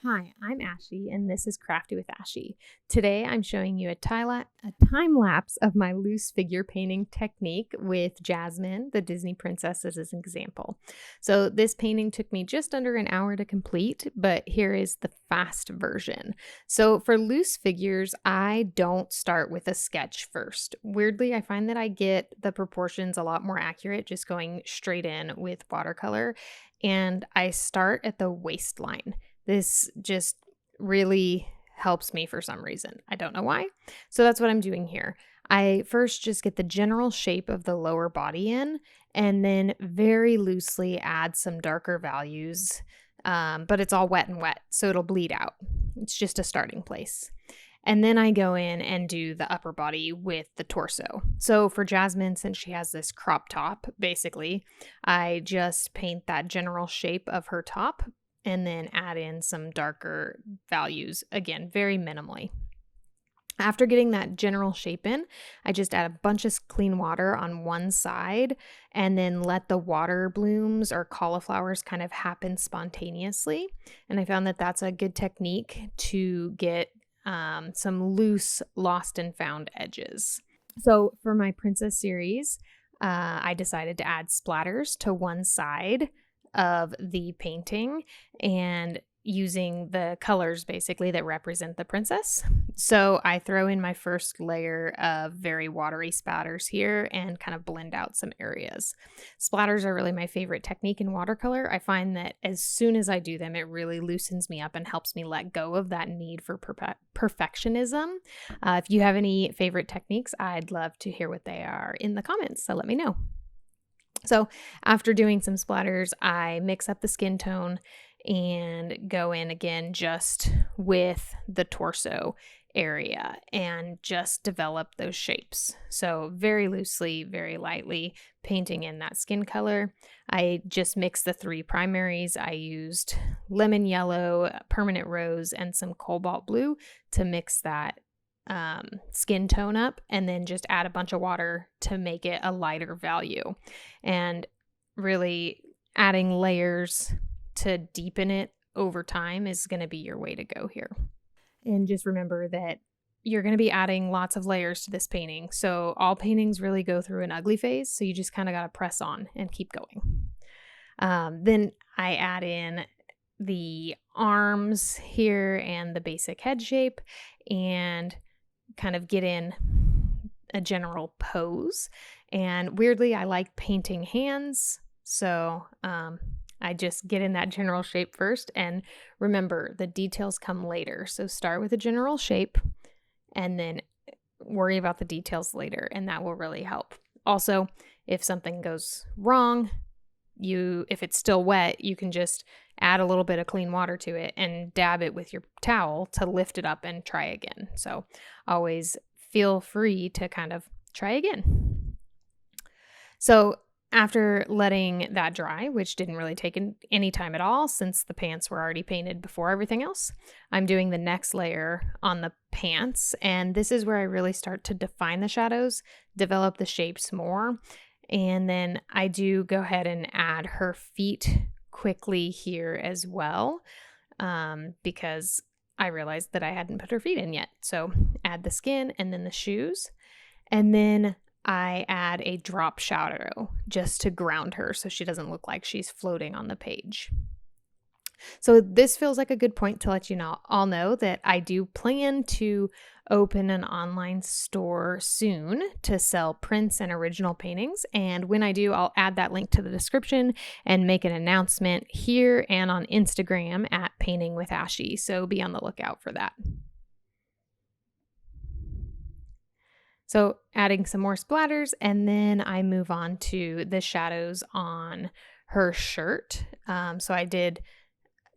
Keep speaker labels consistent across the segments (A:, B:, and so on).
A: Hi, I'm Ashley, and this is Crafty with Ashley. Today, I'm showing you a time lapse of my loose figure painting technique with Jasmine, the Disney princess, as an example. So, this painting took me just under an hour to complete, but here is the fast version. So, for loose figures, I don't start with a sketch first. Weirdly, I find that I get the proportions a lot more accurate just going straight in with watercolor, and I start at the waistline. This just really helps me for some reason. I don't know why. So that's what I'm doing here. I first just get the general shape of the lower body in, and then very loosely add some darker values, but it's all wet and wet, so it'll bleed out. It's just a starting place. And then I go in and do the upper body with the torso. So for Jasmine, since she has this crop top, basically, I just paint that general shape of her top, and then add in some darker values, again, very minimally. After getting that general shape in, I just add a bunch of clean water on one side and then let the water blooms or cauliflowers kind of happen spontaneously. And I found that that's a good technique to get some loose, lost and found edges. So for my princess series, I decided to add splatters to one side of the painting and using the colors basically that represent the princess. So I throw in my first layer of very watery splatters here and kind of blend out some areas. Splatters are really my favorite technique in watercolor. I find that as soon as I do them, it really loosens me up and helps me let go of that need for perfectionism. If you have any favorite techniques, I'd love to hear what they are in the comments, so let me know. So after doing some splatters, I mix up the skin tone and go in again just with the torso area and just develop those shapes. So very loosely, very lightly painting in that skin color. I just mixed the three primaries. I used lemon yellow, permanent rose, and some cobalt blue to mix that skin tone up, and then just add a bunch of water to make it a lighter value. And really adding layers to deepen it over time is going to be your way to go here. And just remember that you're going to be adding lots of layers to this painting. So all paintings really go through an ugly phase. So you just kind of got to press on and keep going. Then I add in the arms here and the basic head shape and kind of get in a general pose. And weirdly, I like painting hands. So I just get in that general shape first. And remember, the details come later. So start with a general shape and then worry about the details later. And that will really help. Also, if something goes wrong, if it's still wet, you can just add a little bit of clean water to it and dab it with your towel to lift it up and try again. So always feel free to kind of try again. So after letting that dry, which didn't really take any time at all since the pants were already painted before everything else, I'm doing the next layer on the pants. And this is where I really start to define the shadows, develop the shapes more. And then I do go ahead and add her feet quickly here as well, because I realized that I hadn't put her feet in yet. So add the skin and then the shoes. And then I add a drop shadow just to ground her so she doesn't look like she's floating on the page. So this feels like a good point to let you all know that I do plan to open an online store soon to sell prints and original paintings. And when I do, I'll add that link to the description and make an announcement here and on Instagram at Painting with Ashley. So be on the lookout for that. So adding some more splatters, and then I move on to the shadows on her shirt. So I did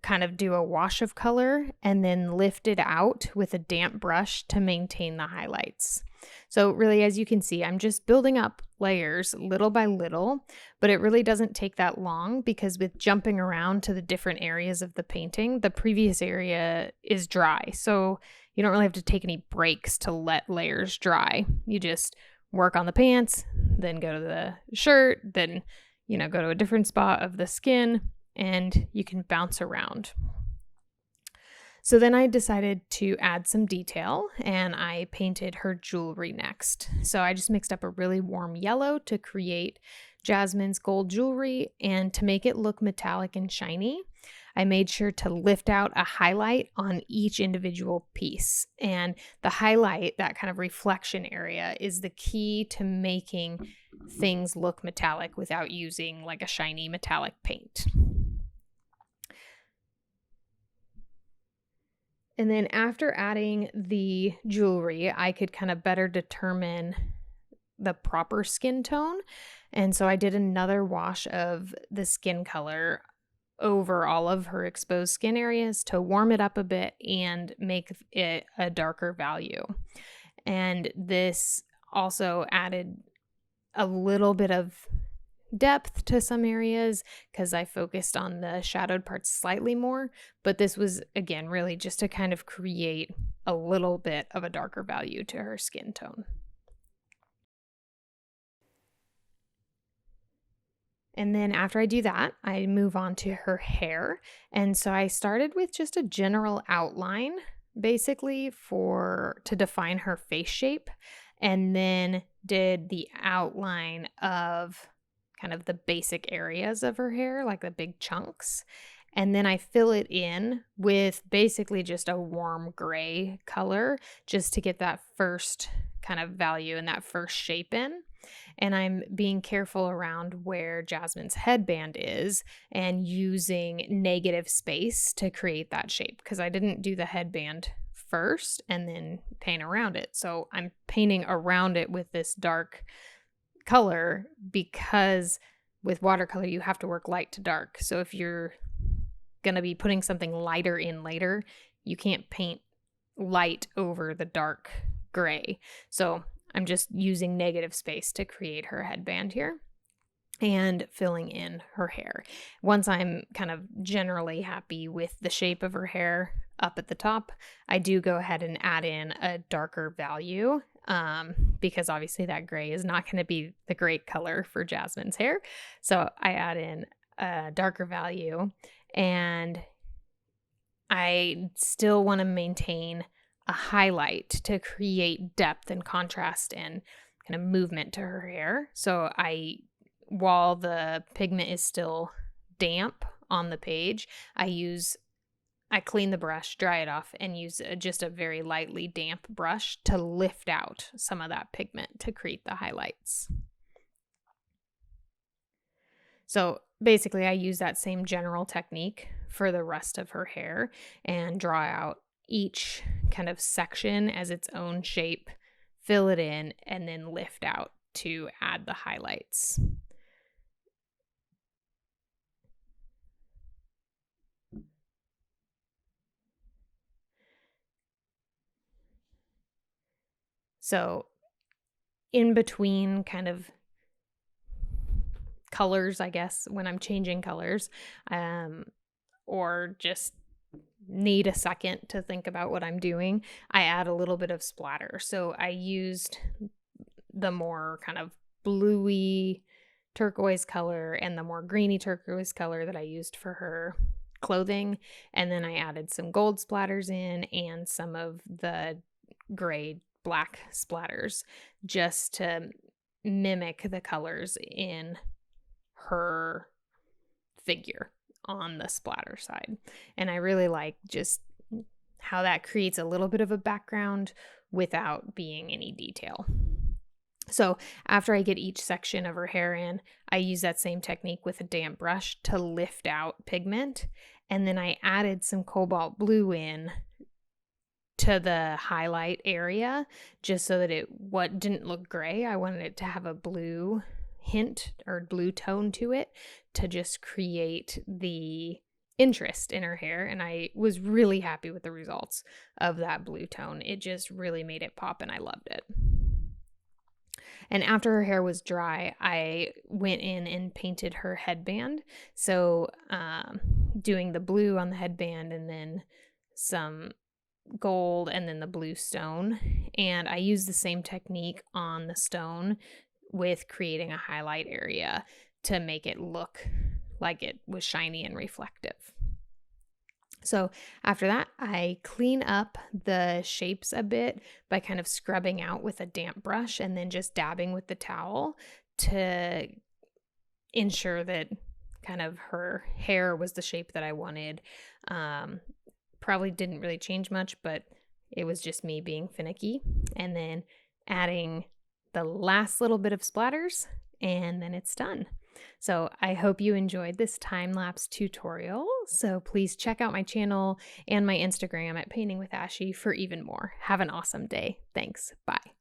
A: kind of do a wash of color and then lift it out with a damp brush to maintain the highlights. So really, as you can see, I'm just building up layers little by little, but it really doesn't take that long because with jumping around to the different areas of the painting, the previous area is dry. So you don't really have to take any breaks to let layers dry. You just work on the pants, then go to the shirt, then, go to a different spot of the skin, and you can bounce around. So then I decided to add some detail and I painted her jewelry next. So I just mixed up a really warm yellow to create Jasmine's gold jewelry, and to make it look metallic and shiny, I made sure to lift out a highlight on each individual piece. And the highlight, that kind of reflection area, is the key to making things look metallic without using like a shiny metallic paint. And then after adding the jewelry, I could kind of better determine the proper skin tone. And so I did another wash of the skin color over all of her exposed skin areas to warm it up a bit and make it a darker value. And this also added a little bit of depth to some areas because I focused on the shadowed parts slightly more, but this was again really just to kind of create a little bit of a darker value to her skin tone. And then after I do that, I move on to her hair. And so I started with just a general outline basically to define her face shape, and then did the outline of kind of the basic areas of her hair, like the big chunks. And then I fill it in with basically just a warm gray color just to get that first kind of value and that first shape in. And I'm being careful around where Jasmine's headband is and using negative space to create that shape, because I didn't do the headband first and then paint around it. So I'm painting around it with this dark color because with watercolor you have to work light to dark. So if you're going to be putting something lighter in later, you can't paint light over the dark gray. So I'm just using negative space to create her headband here and filling in her hair. Once I'm kind of generally happy with the shape of her hair up at the top, I do go ahead and add in a darker value because obviously that gray is not going to be the great color for Jasmine's hair. So I add in a darker value, and I still want to maintain a highlight to create depth and contrast and kind of movement to her hair. So while the pigment is still damp on the page, I clean the brush, dry it off, and use just a very lightly damp brush to lift out some of that pigment to create the highlights. So basically I use that same general technique for the rest of her hair and draw out each kind of section as its own shape, fill it in, and then lift out to add the highlights. So in between kind of colors, I guess, when I'm changing colors, or just need a second to think about what I'm doing, I add a little bit of splatter. So I used the more kind of bluey turquoise color and the more greeny turquoise color that I used for her clothing, and then I added some gold splatters in and some of the gray black splatters just to mimic the colors in her figure on the splatter side. And I really like just how that creates a little bit of a background without being any detail. So after I get each section of her hair in, I use that same technique with a damp brush to lift out pigment. And then I added some cobalt blue in to the highlight area just so that it didn't look gray. I wanted it to have a blue hint or blue tone to it to just create the interest in her hair. And I was really happy with the results of that blue tone. It just really made it pop and I loved it. And after her hair was dry, I went in and painted her headband. So doing the blue on the headband and then some gold and then the blue stone. And I used the same technique on the stone with creating a highlight area to make it look like it was shiny and reflective. So after that, I clean up the shapes a bit by kind of scrubbing out with a damp brush and then just dabbing with the towel to ensure that kind of her hair was the shape that I wanted. Um, Probably didn't really change much, but it was just me being finicky. And then adding the last little bit of splatters, and then it's done. So I hope you enjoyed this time-lapse tutorial. So please check out my channel and my Instagram at Painting with Ashy for even more. Have an awesome day. Thanks. Bye.